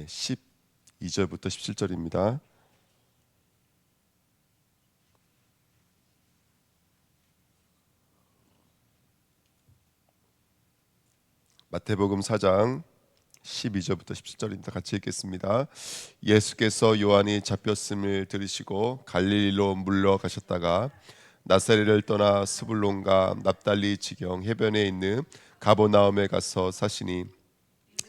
12절부터 17절입니다. 마태복음 4장 12절부터 17절입니다. 같이 읽겠습니다. 예수께서 요한이 잡혔음을 들으시고 갈릴리로 물러가셨다가 나사렛을 떠나 스불론과 납달리 지경 해변에 있는 가버나움에 가서 사시니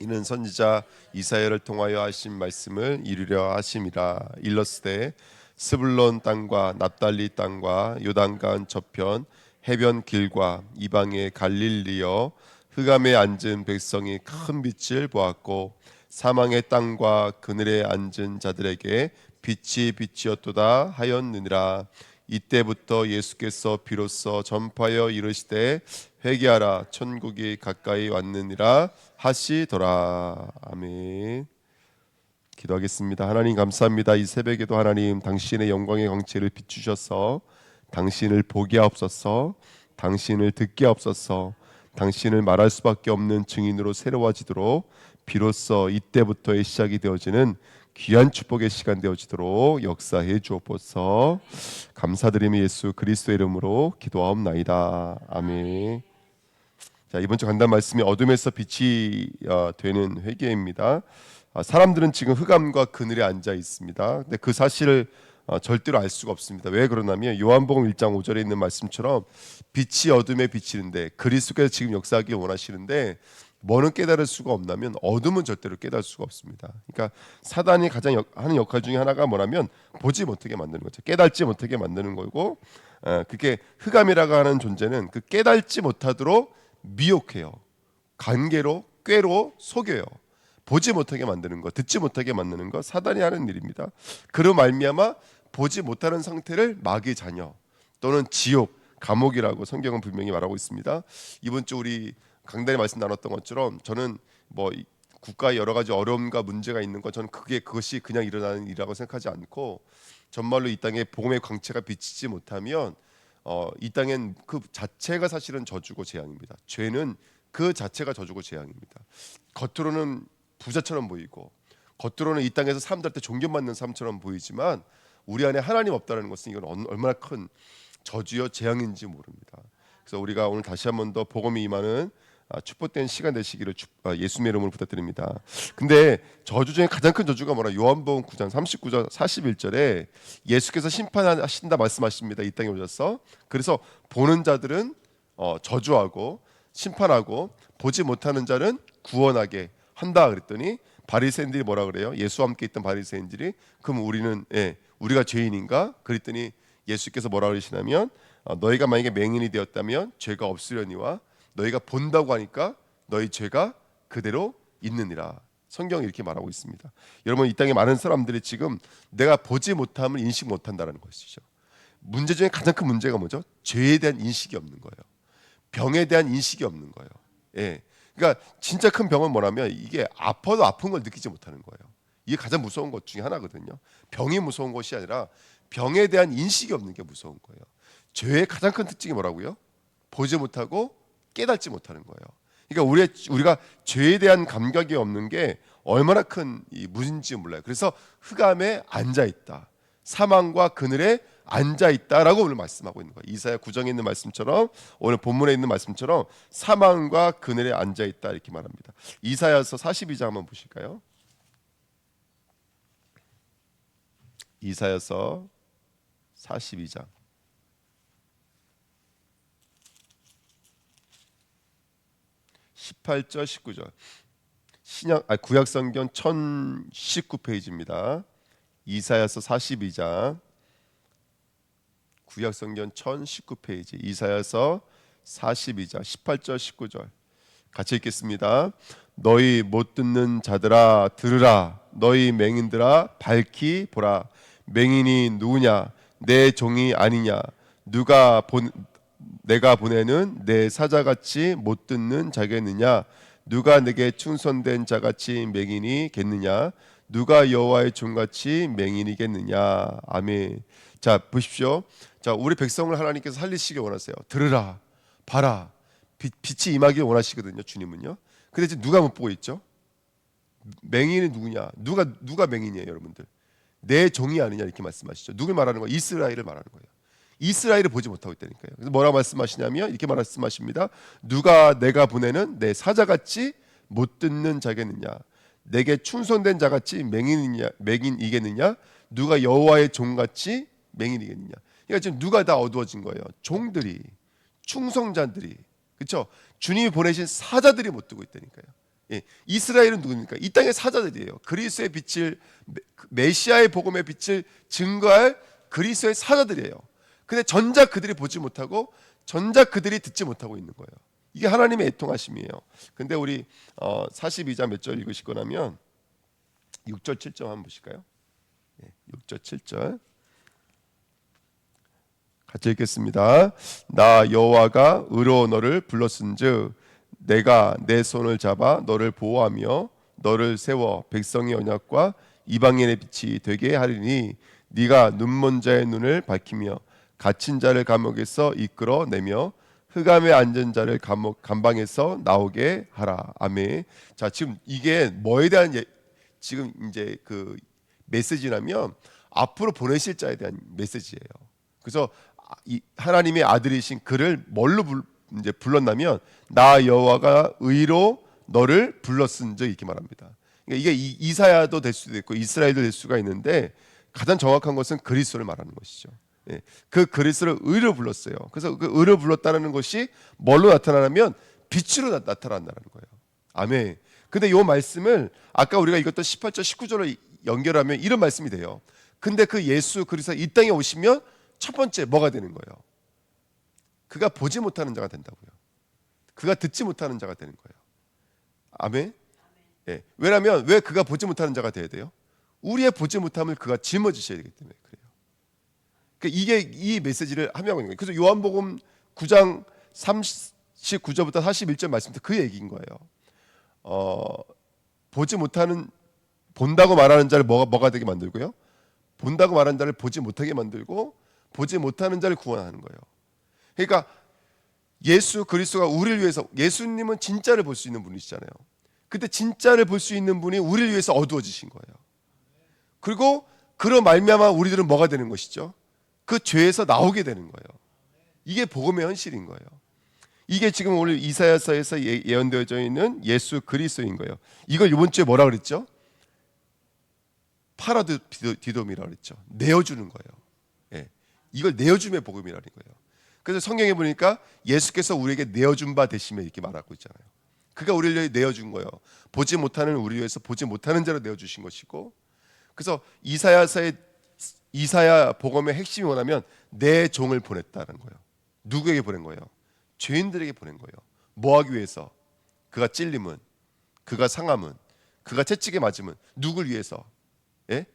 이는 선지자 이사야를 통하여 하신 말씀을 이루려 하심이라. 일렀으되 스불론 땅과 납달리 땅과 요단강 저편 해변 길과 이방의 갈릴리여 흑암에 앉은 백성이 큰 빛을 보았고 사망의 땅과 그늘에 앉은 자들에게 빛이 빛이었도다 하였느니라. 이때부터 예수께서 비로소 전파하여 이르시되 회개하라 천국이 가까이 왔느니라 하시더라. 아멘. 기도하겠습니다. 하나님 감사합니다. 이 새벽에도 하나님 당신의 영광의 광채를 비추셔서 당신을 보게 하옵소서, 당신을 듣게 하옵소서, 당신을 말할 수밖에 없는 증인으로 새로워지도록 비로소 이때부터의 시작이 되어지는 귀한 축복의 시간 되어지도록 역사해 주옵소서. 감사드리며 예수 그리스도의 이름으로 기도하옵나이다. 아멘. 자, 이번 주 간단 말씀이 어둠에서 빛이 되는 회개입니다. 사람들은 지금 흑암과 그늘에 앉아 있습니다. 근데 그 사실을 절대로 알 수가 없습니다. 왜 그러냐면 요한복음 1장 5절에 있는 말씀처럼 빛이 어둠에 비치는데 그리스도께서 지금 역사하기 원하시는데 뭐는 깨달을 수가 없나면 어둠은 절대로 깨달을 수가 없습니다. 그러니까 사단이 가장 하는 역할 중에 하나가 뭐냐면 보지 못하게 만드는 거죠. 깨닫지 못하게 만드는 거고, 그게 흑암이라고 하는 존재는 그 깨닫지 못하도록 미혹해요. 관계로 꾀로 속여요. 보지 못하게 만드는 거, 듣지 못하게 만드는 거 사단이 하는 일입니다. 그로 말미암아 보지 못하는 상태를 마귀의 자녀 또는 지옥, 감옥이라고 성경은 분명히 말하고 있습니다. 이번 주 우리 강단에 말씀 나눴던 것처럼 저는 뭐 국가에 여러 가지 어려움과 문제가 있는 것, 저는 그것이 그냥 일어나는 일이라고 생각하지 않고 정말로 이 땅에 복음의 광채가 비치지 못하면 이 땅엔 그 자체가 사실은 저주고 재앙입니다. 죄는 그 자체가 저주고 재앙입니다. 겉으로는 부자처럼 보이고 겉으로는 이 땅에서 사람들한테 존경받는 사람처럼 보이지만 우리 안에 하나님 없다는 것은 이건 얼마나 큰 저주여 재앙인지 모릅니다. 그래서 우리가 오늘 다시 한 번 더 복음이 임하는 축복된 시간 되시기를 예수님의 이름으로 부탁드립니다. 근데 저주 중에 가장 큰 저주가 뭐라? 요한복음 9장 39절 41절에 예수께서 심판하신다 말씀하십니다. 이 땅에 오셔서. 그래서 보는 자들은 저주하고 심판하고 보지 못하는 자는 구원하게 한다 그랬더니 바리새인들이 뭐라 그래요? 예수와 함께 있던 바리새인들이 그럼 우리가 죄인인가? 그랬더니 예수께서 뭐라 그러시냐면 너희가 만약에 맹인이 되었다면 죄가 없으려니와 너희가 본다고 하니까 너희 죄가 그대로 있느니라. 성경이 이렇게 말하고 있습니다. 여러분, 이 땅에 많은 사람들이 지금 내가 보지 못함을 인식 못한다는 것이죠. 문제 중에 가장 큰 문제가 뭐죠? 죄에 대한 인식이 없는 거예요. 병에 대한 인식이 없는 거예요. 예. 그러니까 진짜 큰 병은 뭐냐면 이게 아파도 아픈 걸 느끼지 못하는 거예요. 이게 가장 무서운 것 중에 하나거든요. 병이 무서운 것이 아니라 병에 대한 인식이 없는 게 무서운 거예요. 죄의 가장 큰 특징이 뭐라고요? 보지 못하고 깨닫지 못하는 거예요. 그러니까 우리가 죄에 대한 감각이 없는 게 얼마나 큰 문제인지 몰라요. 그래서 흑암에 앉아 있다. 사망과 그늘에 앉아 있다라고 오늘 말씀하고 있는 거예요. 이사야 9장에 있는 말씀처럼 오늘 본문에 있는 말씀처럼 사망과 그늘에 앉아 있다 이렇게 말합니다. 이사야서 42장 한번 보실까요? 이사야서 42장 18절 19절 구약성경 1019페이지입니다. 이사야서 42장 구약성경 1019페이지 이사야서 42장 18절 19절 같이 읽겠습니다. 너희 못 듣는 자들아 들으라. 너희 맹인들아 밝히 보라. 맹인이 누구냐? 내 종이 아니냐? 내가 보내는 내 사자같이 못 듣는 자겠느냐? 누가 내게 충성된 자같이 맹인이겠느냐? 누가 여호와의 종같이 맹인이겠느냐? 아멘. 자, 보십시오. 자, 우리 백성을 하나님께서 살리시기 원하세요. 들으라, 봐라. 빛이 임하기 원하시거든요. 주님은요. 근데 지금 누가 못 보고 있죠? 맹인은 누구냐? 누가 맹인이에요, 여러분들? 내 종이 아니냐 이렇게 말씀하시죠. 누굴 말하는 거예요? 이스라엘을 말하는 거예요. 이스라엘을 보지 못하고 있다니까요. 그래서 뭐라 말씀하시냐면 이렇게 말씀하십니다. 누가 내가 보내는 내 사자같이 못 듣는 자겠느냐? 내게 충성된 자같이 맹인이겠느냐? 누가 여호와의 종같이 맹인이겠느냐? 그러니까 지금 누가 다 어두워진 거예요? 종들이, 충성자들이, 그렇죠? 주님이 보내신 사자들이 못 듣고 있다니까요. 예, 이스라엘은 누굽니까? 이 땅의 사자들이에요. 그리스도의 빛을, 메시아의 복음의 빛을 증거할 그리스도의 사자들이에요. 근데 전작 그들이 보지 못하고 전작 그들이 듣지 못하고 있는 거예요. 이게 하나님의 애통하심이에요. 근데 우리 42장 몇 절 읽으시고 나면 6절 7절 한번 보실까요? 6절 7절 같이 읽겠습니다. 나 여호와가 의로 너를 불렀은즉 내가 내 손을 잡아 너를 보호하며 너를 세워 백성의 언약과 이방인의 빛이 되게 하리니 네가 눈먼 자의 눈을 밝히며 갇힌 자를 감옥에서 이끌어내며 흑암에 앉은 자를 감방에서 나오게 하라. 아멘. 자, 지금 이게 뭐에 대한 지금 이제 그 메시지라면 앞으로 보내실 자에 대한 메시지예요. 그래서 하나님의 아들이신 그를 뭘로 이제 불렀냐면 나 여호와가 의로 너를 불렀은즉 이렇게 말합니다. 그러니까 이게 이사야도 될 수도 있고 이스라엘도 될 수가 있는데 가장 정확한 것은 그리스도를 말하는 것이죠. 예, 그 그리스도를 의로 불렀어요. 그래서 그 의로 불렀다는 것이 뭘로 나타나냐면 빛으로 나타난다는 거예요. 아멘. 근데 이 말씀을 아까 우리가 읽었던 18절 19절로 연결하면 이런 말씀이 돼요. 근데 그 예수 그리스도 이 땅에 오시면 첫 번째 뭐가 되는 거예요? 그가 보지 못하는 자가 된다고요. 그가 듣지 못하는 자가 되는 거예요. 아멘. 예. 왜냐하면 왜 그가 보지 못하는 자가 돼야 돼요? 우리의 보지 못함을 그가 짊어지셔야 되기 때문에 그래요. 그러니까 이게 이 메시지를 함양하는 거예요. 그래서 요한복음 9장 39절부터 41절 말씀도 그 얘기인 거예요. 보지 못하는 본다고 말하는 자를 뭐가 되게 만들고요. 본다고 말하는 자를 보지 못하게 만들고 보지 못하는 자를 구원하는 거예요. 그러니까 예수 그리스도가 우리를 위해서 예수님은 진짜를 볼 수 있는 분이시잖아요. 근데 진짜를 볼 수 있는 분이 우리를 위해서 어두워지신 거예요. 그리고 그런 말미암아 우리들은 뭐가 되는 것이죠? 그 죄에서 나오게 되는 거예요. 이게 복음의 현실인 거예요. 이게 지금 오늘 이사야서에서 예언되어져 있는 예수 그리스도인 거예요. 이걸 이번 주에 뭐라 그랬죠? 파라디돔이라고 그랬죠. 내어주는 거예요. 예, 이걸 내어줌의 복음이라는 거예요. 그래서 성경에 보니까 예수께서 우리에게 내어준 바 되시며 이렇게 말하고 있잖아요. 그가 우리를 위해 내어준 거예요. 보지 못하는 우리 위해서 보지 못하는 자로 내어주신 것이고, 그래서 이사야 복음의 핵심이 뭐냐면 내 종을 보냈다는 거예요. 누구에게 보낸 거예요? 죄인들에게 보낸 거예요. 뭐하기 위해서? 그가 찔림은, 그가 상함은, 그가 채찍에 맞음은 누굴 위해서? 예?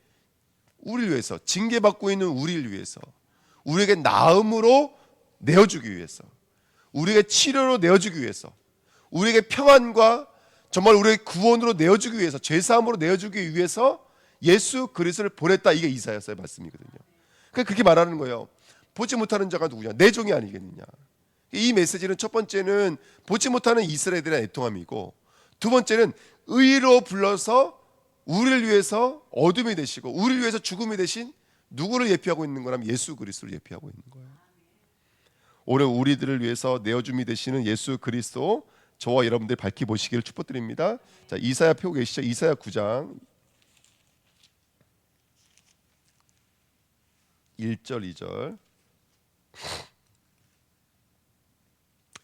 우리를 위해서, 징계받고 있는 우리를 위해서, 우리에게 나음으로 내어주기 위해서, 우리에게 치료로 내어주기 위해서, 우리에게 평안과 정말 우리에게 구원으로 내어주기 위해서, 죄사함으로 내어주기 위해서 예수 그리스도를 보냈다. 이게 이사야서의 말씀이거든요. 그렇게 말하는 거예요. 보지 못하는 자가 누구냐? 내 종이 아니겠느냐? 이 메시지는 첫 번째는 보지 못하는 이스라엘의 애통함이고, 두 번째는 의로 불러서 우리를 위해서 어둠이 되시고 우리를 위해서 죽음이 되신 누구를 예표하고 있는 거라면 예수 그리스도를 예표하고 있는 거예요. 오늘 우리들을 위해서 내어줌이 되시는 예수 그리스도 저와 여러분들 밝히 보시기를 축복드립니다. 자, 이사야 펴고 계시죠? 이사야 9장 1절 2절.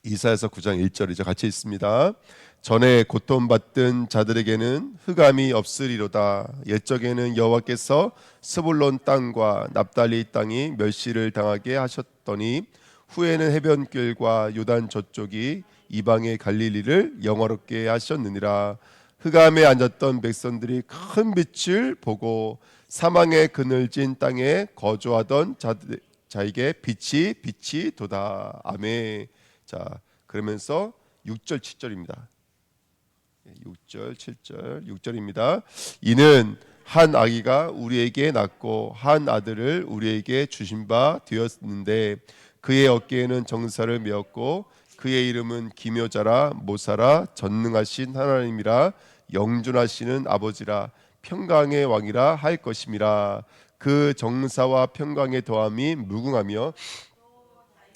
이사야서 9장 1절 2절 같이 있습니다. 전에 고통받던 자들에게는 흑암이 없으리로다. 옛적에는 여호와께서 스불론 땅과 납달리 땅이 멸시를 당하게 하셨더니 후에는 해변길과 요단 저쪽이 이방의 갈릴리를 영화롭게 하셨느니라. 흑암에 앉았던 백성들이 큰 빛을 보고 사망의 그늘진 땅에 거주하던 자에게 빛이 도다. 아멘. 자, 그러면서 6절 7절입니다. 6절 7절 6절입니다. 이는 한 아기가 우리에게 낳고 한 아들을 우리에게 주신 바 되었는데 그의 어깨에는 정사를 메었고 그의 이름은 기묘자라 모사라 전능하신 하나님이라 영존하시는 아버지라 평강의 왕이라 할 것임이라. 그 정사와 평강의 더함이 무궁하며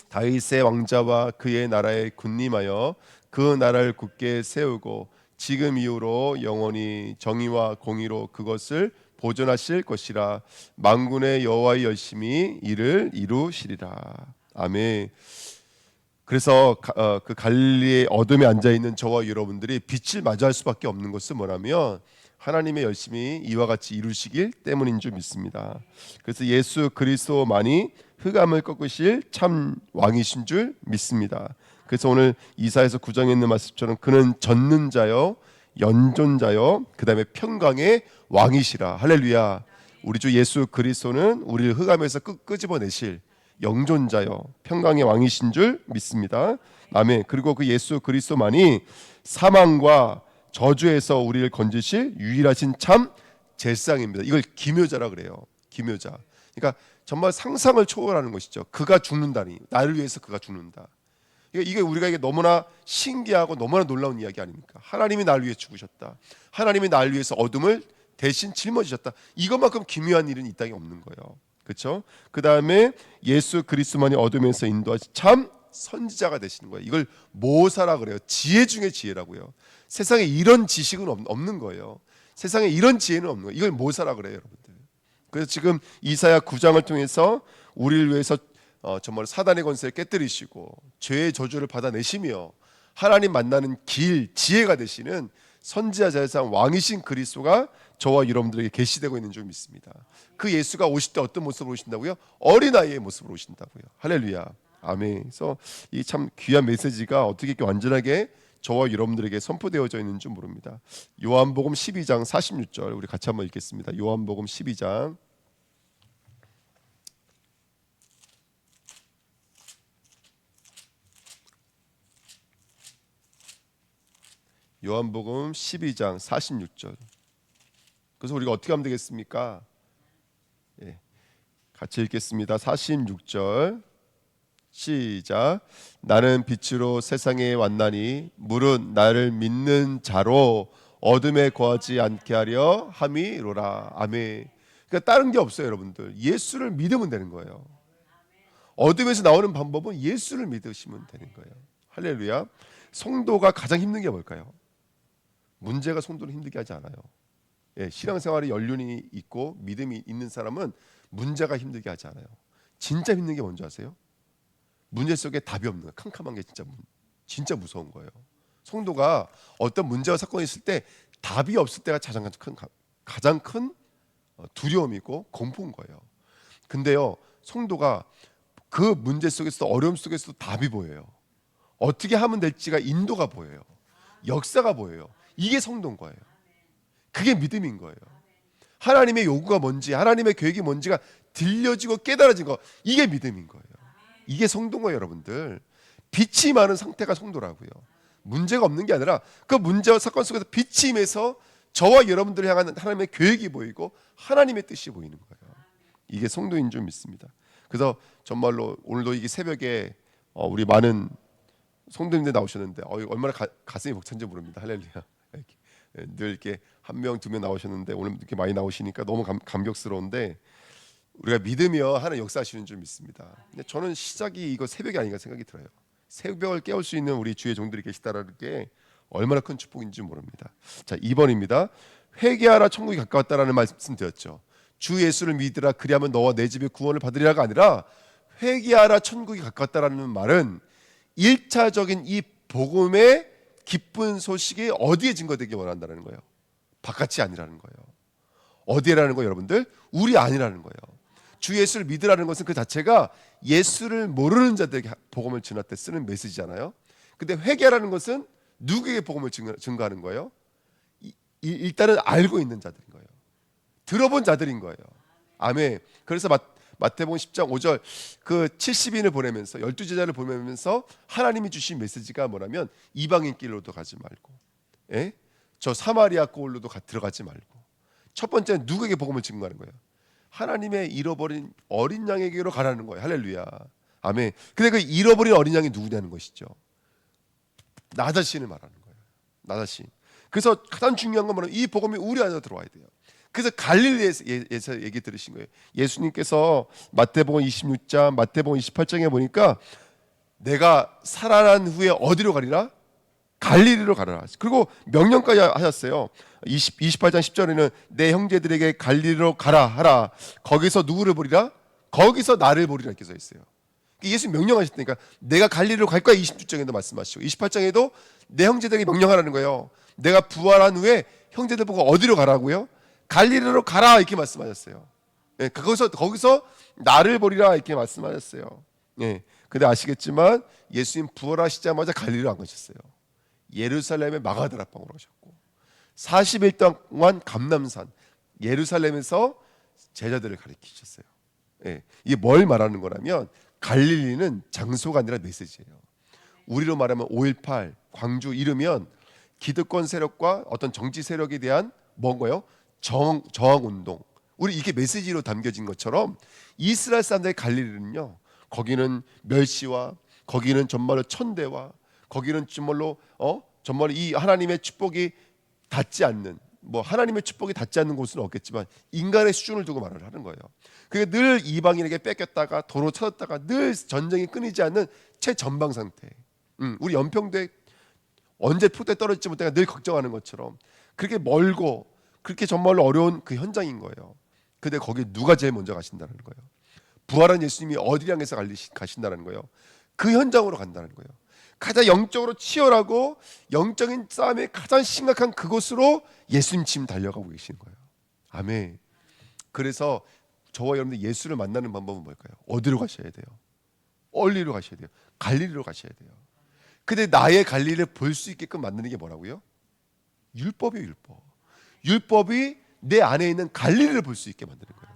다윗의 왕자와 그의 나라에 군림하여 그 나라를 굳게 세우고 지금 이후로 영원히 정의와 공의로 그것을 보존하실 것이라. 만군의 여호와의 열심히 이를 이루시리라. 아멘. 그래서 그 갈릴리의 어둠에 앉아 있는 저와 여러분들이 빛을 맞이할 수밖에 없는 것은 뭐냐면 하나님의 열심히 이와 같이 이루시길 때문인 줄 믿습니다. 그래서 예수 그리스도만이 흑암을 꺾으실 참 왕이신 줄 믿습니다. 그래서 오늘 이사야서 9장에 있는 말씀처럼 그는 젖는 자요 연존자요 그다음에 평강의 왕이시라. 할렐루야. 우리 주 예수 그리스도는 우리를 흑암에서 끄집어내실 영존자요 평강의 왕이신 줄 믿습니다. 아멘. 그리고 그 예수 그리스도만이 사망과 저주에서 우리를 건지실 유일하신 참 제사장입니다. 이걸 기묘자라 그래요. 기묘자. 그러니까 정말 상상을 초월하는 것이죠. 그가 죽는다니, 나를 위해서 그가 죽는다. 이게 우리가 이게 너무나 신기하고 너무나 놀라운 이야기 아닙니까? 하나님이 나를 위해 죽으셨다. 하나님이 나를 위해서 어둠을 대신 짊어지셨다. 이것만큼 기묘한 일은 이 땅에 없는 거예요. 그렇죠? 그 다음에 예수 그리스도만이 어둠에서 인도하신 참 선지자가 되시는 거예요. 이걸 모사라 그래요. 지혜 중에 지혜라고요. 세상에 이런 지식은 없는 거예요. 세상에 이런 지혜는 없는 거예요. 이걸 모사라 그래요, 여러분들. 그래서 지금 이사야 9장을 통해서 우리를 위해서 정말 사단의 권세를 깨뜨리시고 죄의 저주를 받아내시며 하나님 만나는 길, 지혜가 되시는 선지자 제사장 왕이신 그리스도가 저와 여러분들에게 계시되고 있는 줄 믿습니다. 그 예수가 오실 때 어떤 모습으로 오신다고요? 어린아이의 모습으로 오신다고요. 할렐루야. 아멘. 그래서 이 참 귀한 메시지가 어떻게 이렇게 완전하게 저와 여러분들에게 선포되어져 있는 줄 모릅니다. 요한복음 12장 46절 우리 같이 한번 읽겠습니다. 요한복음 12장 요한복음 12장 46절. 그래서 우리가 어떻게 하면 되겠습니까? 예, 같이 읽겠습니다. 46절 시작. 나는 빛으로 세상에 왔나니 물은 나를 믿는 자로 어둠에 거하지 않게 하려 함이로라. 아멘. 그러니까 다른 게 없어요, 여러분들. 예수를 믿으면 되는 거예요. 어둠에서 나오는 방법은 예수를 믿으시면 되는 거예요. 할렐루야. 성도가 가장 힘든 게 뭘까요? 문제가 성도를 힘들게 하지 않아요. 예, 신앙생활에 연륜이 있고 믿음이 있는 사람은 문제가 힘들게 하지 않아요. 진짜 힘든 게 뭔지 아세요? 문제 속에 답이 없는 거예요. 캄캄한 게 진짜 무서운 거예요. 성도가 어떤 문제와 사건이 있을 때 답이 없을 때가 가장 큰 두려움이고 공포인 거예요. 근데요, 성도가 그 문제 속에서도 어려움 속에서도 답이 보여요. 어떻게 하면 될지가 인도가 보여요. 역사가 보여요. 이게 성도인 거예요. 그게 믿음인 거예요. 하나님의 요구가 뭔지, 하나님의 계획이 뭔지가 들려지고 깨달아진 거, 이게 믿음인 거예요. 이게 성도인 거예요, 여러분들. 빛이 많은 상태가 성도라고요. 문제가 없는 게 아니라 그 문제와 사건 속에서 빛이 임해서 저와 여러분들을 향한 하나님의 계획이 보이고 하나님의 뜻이 보이는 거예요. 이게 성도인 줄 믿습니다. 그래서 정말로 오늘도 이게 새벽에 우리 많은 성도님들 나오셨는데 얼마나 가슴이 벅찬지 모릅니다. 할렐루야. 늘 이렇게 한 명, 두 명 나오셨는데 오늘 이렇게 많이 나오시니까 너무 감격스러운데 우리가 믿으며 하나님 역사하시는 줄 믿습니다. 근데 저는 시작이 이거 새벽이 아닌가 생각이 들어요. 새벽을 깨울 수 있는 우리 주의 종들이 계시다라는 게 얼마나 큰 축복인지 모릅니다. 자, 2번입니다. 회개하라 천국이 가까웠다라는 말씀 드렸죠. 주 예수를 믿으라 그리하면 너와 내 집에 구원을 받으리라가 아니라 회개하라 천국이 가까웠다라는 말은 1차적인 이 복음의 기쁜 소식이 어디에 증거되기 원한다는 거예요. 바깥이 아니라는 거예요. 어디라는 거예요, 여러분들? 우리 안이라는 거예요. 주 예수를 믿으라는 것은 그 자체가 예수를 모르는 자들에게 복음을 전할 때 쓰는 메시지잖아요. 근데 회개라는 것은 누구에게 복음을 증거하는 거예요? 일단은 알고 있는 자들인 거예요. 들어본 자들인 거예요. 아멘. 그래서 마태복음 10장 5절 그 70인을 보내면서 12제자를 보내면서 하나님이 주신 메시지가 뭐냐면 이방인 길로도 가지 말고, 예? 저 사마리아 꼴로도 들어가지 말고, 첫 번째는 누구에게 복음을 증거하는 거예요? 하나님의 잃어버린 어린 양에게로 가라는 거예요. 할렐루야. 아멘. 근데 그 잃어버린 어린 양이 누구냐는 것이죠. 나 자신을 말하는 거예요. 나 자신. 그래서 가장 중요한 건 뭐냐면 이 복음이 우리 안에 들어와야 돼요. 그래서 갈릴리에서 얘기 들으신 거예요. 예수님께서 마태복음 26장, 마태복음 28장에 보니까 내가 살아난 후에 어디로 가리라? 갈릴리로 가라. 그리고 명령까지 하셨어요. 28장 10절에는 내 형제들에게 갈릴리로 가라 하라. 거기서 누구를 보리라? 거기서 나를 보리라 이렇게 써 있어요. 예수님 명령하셨다니까. 내가 갈릴리로 갈 거야. 26장에도 말씀하시고 28장에도 내 형제들에게 명령하라는 거예요. 내가 부활한 후에 형제들 보고 어디로 가라고요? 갈릴리로 가라 이렇게 말씀하셨어요. 예, 거기서 나를 보리라 이렇게 말씀하셨어요. 예, 근데 아시겠지만 예수님 부활하시자마자 갈릴리로 안 가셨어요. 예루살렘의 마가다락방으로 가셨고 40일 동안 감람산 예루살렘에서 제자들을 가르치셨어요. 예, 이게 뭘 말하는 거라면 갈릴리는 장소가 아니라 메시지예요. 우리로 말하면 5.18 광주 이르면 기득권 세력과 어떤 정치 세력에 대한 뭔가요? 저항 운동. 우리 이게 메시지로 담겨진 것처럼 이스라엘 사람들의 갈릴리는요. 거기는 멸시와 거기는 정말로 천대와 거기는 정말로 이 하나님의 축복이 닿지 않는 하나님의 축복이 닿지 않는 곳은 없겠지만 인간의 수준을 두고 말을 하는 거예요. 그게 늘 이방인에게 뺏겼다가 도로 쳐졌다가 늘 전쟁이 끊이지 않는 최전방 상태. 우리 연평도에 언제 포대 떨어질지 못해 늘 걱정하는 것처럼 그렇게 멀고 그렇게 정말로 어려운 그 현장인 거예요. 근데 거기 누가 제일 먼저 가신다는 거예요. 부활한 예수님이 어디를 향해서 가신다는 거예요. 그 현장으로 간다는 거예요. 가장 영적으로 치열하고 영적인 싸움이 가장 심각한 그곳으로 예수님 지금 달려가고 계시는 거예요. 아멘. 그래서 저와 여러분들 예수를 만나는 방법은 뭘까요? 어디로 가셔야 돼요? 어디로 가셔야 돼요? 갈릴리로 가셔야 돼요. 근데 나의 갈릴리를 볼 수 있게끔 만드는 게 뭐라고요? 율법이에요. 율법이 내 안에 있는 갈릴리를 볼 수 있게 만드는 거예요.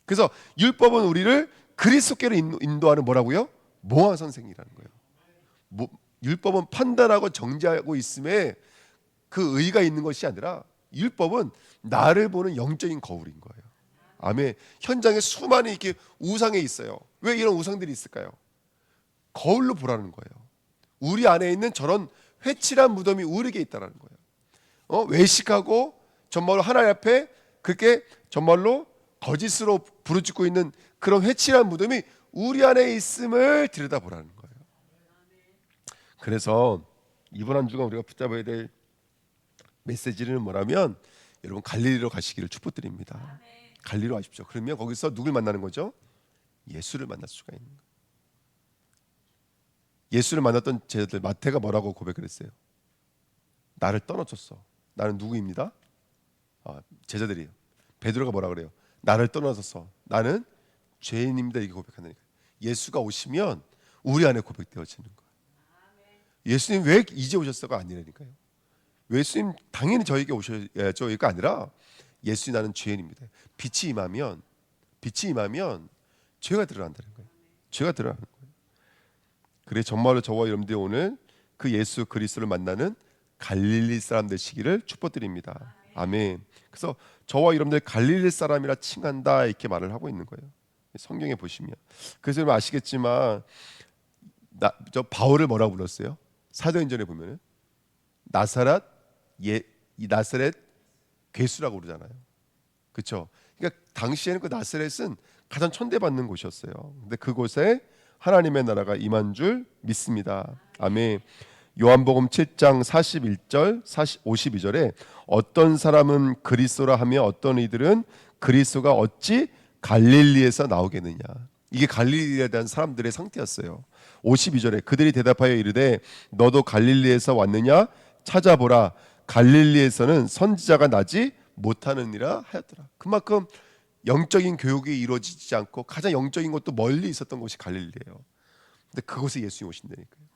그래서 율법은 우리를 그리스도께로 인도하는 뭐라고요? 모황 선생이라는 거예요. 율법은 판단하고 정죄하고 있음에 그 의가 있는 것이 아니라 율법은 나를 보는 영적인 거울인 거예요. 아멘. 현장에 수많은 이렇게 우상이 있어요. 왜 이런 우상들이 있을까요? 거울로 보라는 거예요. 우리 안에 있는 저런 회칠한 무덤이 우리에게 있다는 거예요. 외식하고 정말로 하나님 앞에 그렇게 정말로 거짓으로 부르짖고 있는 그런 회칠한 무덤이 우리 안에 있음을 들여다보라는 거예요. 그래서 이번 한 주간 우리가 붙잡아야 될 메시지는 뭐라면 여러분 갈릴리로 가시기를 축복드립니다. 갈릴리로 가십시오. 그러면 거기서 누굴 만나는 거죠? 예수를 만날 수가 있는 거예요. 예수를 만났던 제자들 마태가 뭐라고 고백을 했어요? 나를 떠나줬어. 나는 누구입니다? 제자들이에요. 베드로가 뭐라 그래요? 나를 떠나줬어. 나는 죄인입니다. 이렇게 고백한다니까요. 예수가 오시면 우리 안에 고백되어지는 거예요. 예수님 왜 이제 오셨어가 아니라니까요. 예수님 당연히 저에게 오셔야죠. 이거 아니라 예수님 나는 죄인입니다. 빛이 임하면 죄가 드러난다는 거예요. 죄가 드러나는 거예요. 그래 정말로 저와 여러분들이 오늘 그 예수 그리스도를 만나는 갈릴리 사람 되시기를 축복드립니다. 아멘. 그래서 저와 여러분들 갈릴리 사람이라 칭한다 이렇게 말을 하고 있는 거예요. 성경에 보시면. 그래서 여러분 아시겠지만 저 바울을 뭐라고 불렀어요? 사도행전에 보면은 이 나사렛 괴수라고 그러잖아요. 그렇죠? 그러니까 당시에는 그 나사렛은 가장 천대받는 곳이었어요. 근데 그곳에 하나님의 나라가 임한 줄 믿습니다. 아멘. 요한복음 7장 41절 52절에 어떤 사람은 그리스도라 하며 어떤 이들은 그리스도가 어찌 갈릴리에서 나오겠느냐. 이게 갈릴리에 대한 사람들의 상태였어요. 52절에 그들이 대답하여 이르되 너도 갈릴리에서 왔느냐 찾아보라 갈릴리에서는 선지자가 나지 못하느니라 하였더라. 그만큼 영적인 교육이 이루어지지 않고 가장 영적인 것도 멀리 있었던 곳이 갈릴리예요. 근데 그곳에 예수님이 오신다니까요.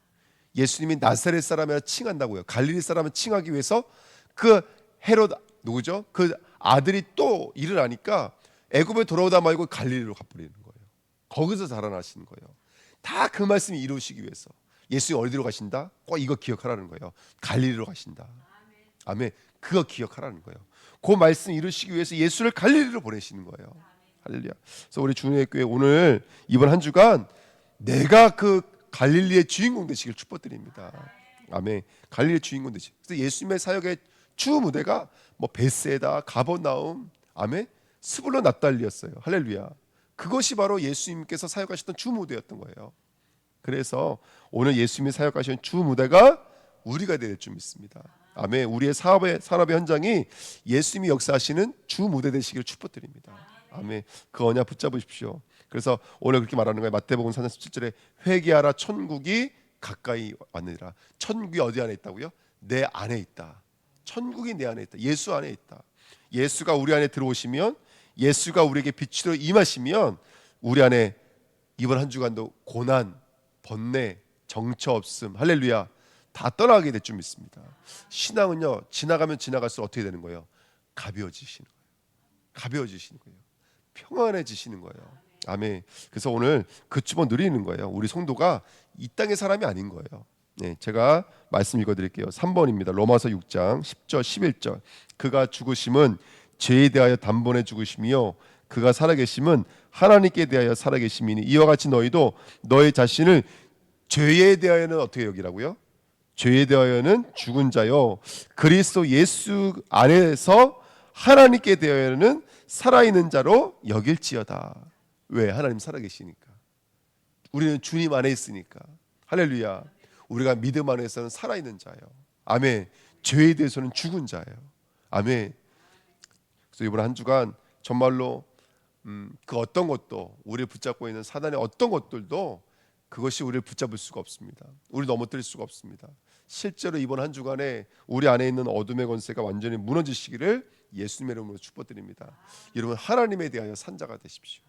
예수님이 나사렛 사람이라 칭한다고요. 갈릴리 사람을 칭하기 위해서 그 헤롯 누구죠? 그 아들이 또 일을 하니까 애굽에 돌아오다 말고 갈릴리로 가버리는 거예요. 거기서 자라나시는 거예요. 다 그 말씀이 이루시기 위해서 예수님 어디로 가신다? 꼭 이거 기억하라는 거예요. 갈릴리로 가신다. 아멘. 그거 기억하라는 거예요. 그 말씀 이루시기 위해서 예수를 갈릴리로 보내시는 거예요. 할렐루야. 그래서 우리 주님의 교회 오늘 이번 한 주간 내가 그 갈릴리의 주인공 되시길 축복드립니다. 아멘. 갈릴리의 주인공 되시. 그래서 예수님의 사역의 주 무대가 뭐 베세다, 가버나움, 아멘, 스불론 납달리였어요. 할렐루야. 그것이 바로 예수님께서 사역하셨던 주 무대였던 거예요. 그래서 오늘 예수님이 사역하신 주 무대가 우리가 될 줄 믿습니다. 아멘. 우리의 산업의 현장이 예수님이 역사하시는 주 무대 되시기를 축복드립니다. 아멘. 그 언약 붙잡으십시오. 그래서 오늘 그렇게 말하는 거예요. 마태복음 4장 17절에 회개하라, 천국이 가까이 왔느니라. 천국이 어디 안에 있다고요? 내 안에 있다. 천국이 내 안에 있다. 예수 안에 있다. 예수가 우리 안에 들어오시면, 예수가 우리에게 빛으로 임하시면 우리 안에 이번 한 주간도 고난, 번뇌, 정처 없음, 할렐루야, 다 떠나게 될 줄 믿습니다. 신앙은요, 지나가면 지나갈수록 어떻게 되는 거예요? 가벼워지시는 거예요. 가벼워지시는 거예요. 평안해지시는 거예요. 아멘. 그래서 오늘 그 축복 누리는 거예요. 우리 성도가 이 땅의 사람이 아닌 거예요. 네, 제가 말씀 읽어드릴게요. 3번입니다. 로마서 6장 10절 11절. 그가 죽으심은 죄에 대하여 단번에 죽으심이요 그가 살아계심은 하나님께 대하여 살아계심이니 이와 같이 너희도 너희 자신을 죄에 대하여는 어떻게 여기라고요? 죄에 대하여는 죽은 자요 그리스도 예수 안에서 하나님께 대하여는 살아있는 자로 여길지어다. 왜? 하나님 살아계시니까. 우리는 주님 안에 있으니까. 할렐루야. 우리가 믿음 안에서는 살아있는 자예요. 아멘. 죄에 대해서는 죽은 자예요. 아멘. 그래서 이번 한 주간 정말로 그 어떤 것도 우리를 붙잡고 있는 사단의 어떤 것들도 그것이 우리를 붙잡을 수가 없습니다. 우리를 넘어뜨릴 수가 없습니다. 실제로 이번 한 주간에 우리 안에 있는 어둠의 권세가 완전히 무너지시기를 예수님의 이름으로 축복드립니다. 여러분, 하나님에 대하여 산자가 되십시오.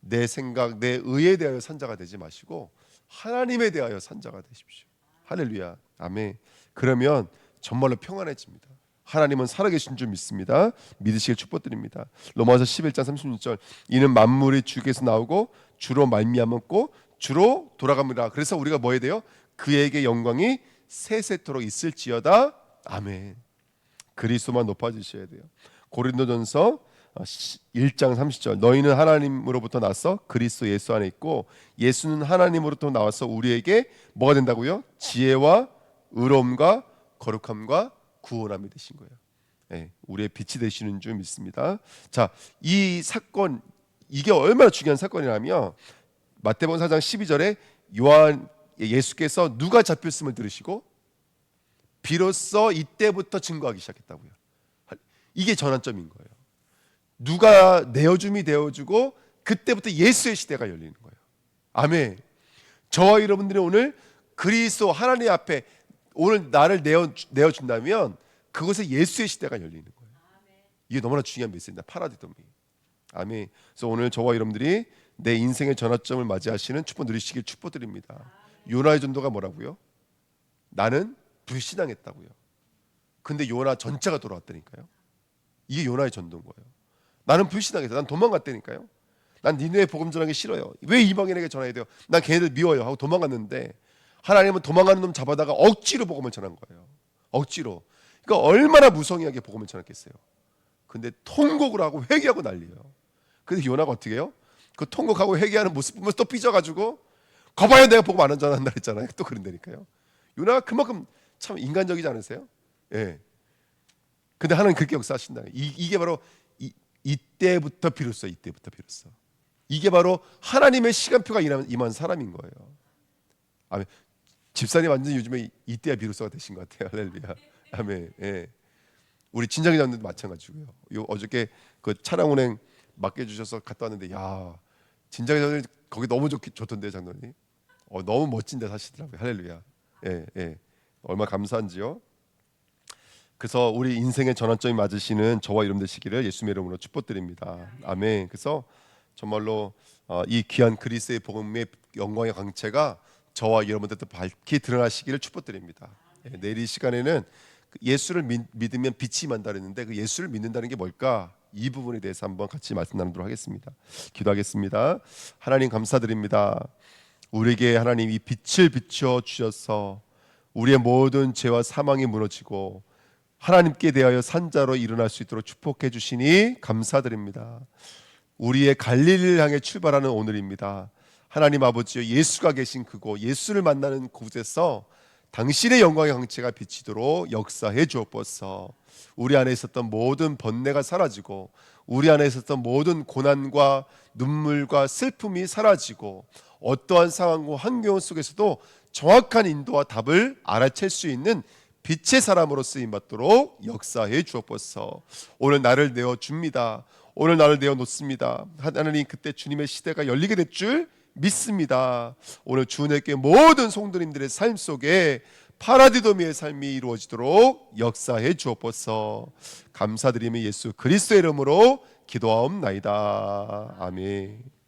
내 생각, 내 의에 대하여 산자가 되지 마시고 하나님에 대하여 산자가 되십시오. 할렐루야. 아멘. 그러면 정말로 평안해집니다. 하나님은 살아계신 줄 믿습니다. 믿으시길 축복드립니다. 로마서 11장 36절. 이는 만물이 주께서 나오고 주로 말미암았고 주로 돌아갑니다. 그래서 우리가 뭐 해야 돼요? 그에게 영광이 세세토록 있을지어다. 아멘. 그리스도만 높아지셔야 돼요. 고린도전서 1장 30절. 너희는 하나님으로부터 나서 그리스도 예수 안에 있고 예수는 하나님으로부터 나와서 우리에게 뭐가 된다고요? 지혜와 의로움과 거룩함과 구원함이 되신 거예요. 네, 우리의 빛이 되시는 줄 믿습니다. 자, 이 사건, 이게 얼마나 중요한 사건이라면 마태복음 4장 12절에 예수께서 누가 잡혔음을 들으시고 비로소 이때부터 증거하기 시작했다고요. 이게 전환점인 거예요. 누가 내어줌이 되어주고 그때부터 예수의 시대가 열리는 거예요. 아멘. 저와 여러분들이 오늘 그리스도 하나님 앞에 오늘 나를 내어준다면 그곳에 예수의 시대가 열리는 거예요. 이게 너무나 중요한 메시지입니다. 파라디돔이. 아멘. 그래서 오늘 저와 여러분들이 내 인생의 전환점을 맞이하시는 축복 누리시길 축복드립니다. 요나의 전도가 뭐라고요? 나는 불신앙했다고요. 근데 요나 전체가 돌아왔다니까요. 이게 요나의 전도인 거예요. 나는 불신앙했다. 난 도망갔다니까요. 난 니네의 복음 전하기 싫어요. 왜 이방인에게 전해야 돼요? 난 걔네들 미워요 하고 도망갔는데 하나님은 도망가는 놈 잡아다가 억지로 복음을 전한 거예요. 억지로. 그러니까 얼마나 무성의하게 복음을 전했겠어요. 근데 통곡을 하고 회개하고 난리예요. 근데 요나가 어떻게 해요? 그 통곡하고 회개하는 모습 보면서 또 삐져가지고 거봐요 내가 복음 안 전한다 했잖아요. 또 그런다니까요. 요나가 그만큼 참 인간적이지 않으세요? 예. 근데 하나님 그렇게 역사하신다. 이게 바로 이때부터 비로소 이게 바로 하나님의 시간표가 임한 사람인 거예요. 아멘. 집사님 완전 요즘에 이때야 비로소가 되신 것 같아요. 할렐루야. 아멘. 예. 우리 친정이 장님도 마찬가지고요. 어저께 그 차량 운행 맡겨주셔서 갔다 왔는데, 야, 진작에 장님 거기 너무 좋던데 장로님. 너무 멋진데 사시더라고요. 할렐루야. 예, 예. 얼마나 감사한지요. 그래서 우리 인생의 전환점이 맞으시는 저와 여러분 되시기를 예수님의 이름으로 축복드립니다. 아멘. 그래서 정말로 이 귀한 그리스도의 복음의 영광의 광채가 저와 여러분들도 밝히 드러나시기를 축복드립니다. 예, 내일 이 시간에는 예수를 믿으면 빛이 임한다 그랬는데 그 예수를 믿는다는 게 뭘까? 이 부분에 대해서 한번 같이 말씀 나누도록 하겠습니다. 기도하겠습니다. 하나님 감사드립니다. 우리에게 하나님 이 빛을 비춰 주셔서 우리의 모든 죄와 사망이 무너지고 하나님께 대하여 산자로 일어날 수 있도록 축복해 주시니 감사드립니다. 우리의 갈릴리를 향해 출발하는 오늘입니다. 하나님 아버지여, 예수가 계신 그곳, 예수를 만나는 곳에서 당신의 영광의 광채가 비치도록 역사해 주옵소서. 우리 안에 있었던 모든 번뇌가 사라지고 우리 안에 있었던 모든 고난과 눈물과 슬픔이 사라지고 어떠한 상황과 환경 속에서도 정확한 인도와 답을 알아챌 수 있는 빛의 사람으로 쓰임받도록 역사해 주옵소서. 오늘 나를 내어줍니다. 오늘 나를 내어놓습니다. 하나님, 그때 주님의 시대가 열리게 될 줄 믿습니다. 오늘 주님께 모든 성도님들의 삶 속에 파라디도미의 삶이 이루어지도록 역사해 주옵소서. 감사드리며 예수 그리스도의 이름으로 기도하옵나이다. 아멘.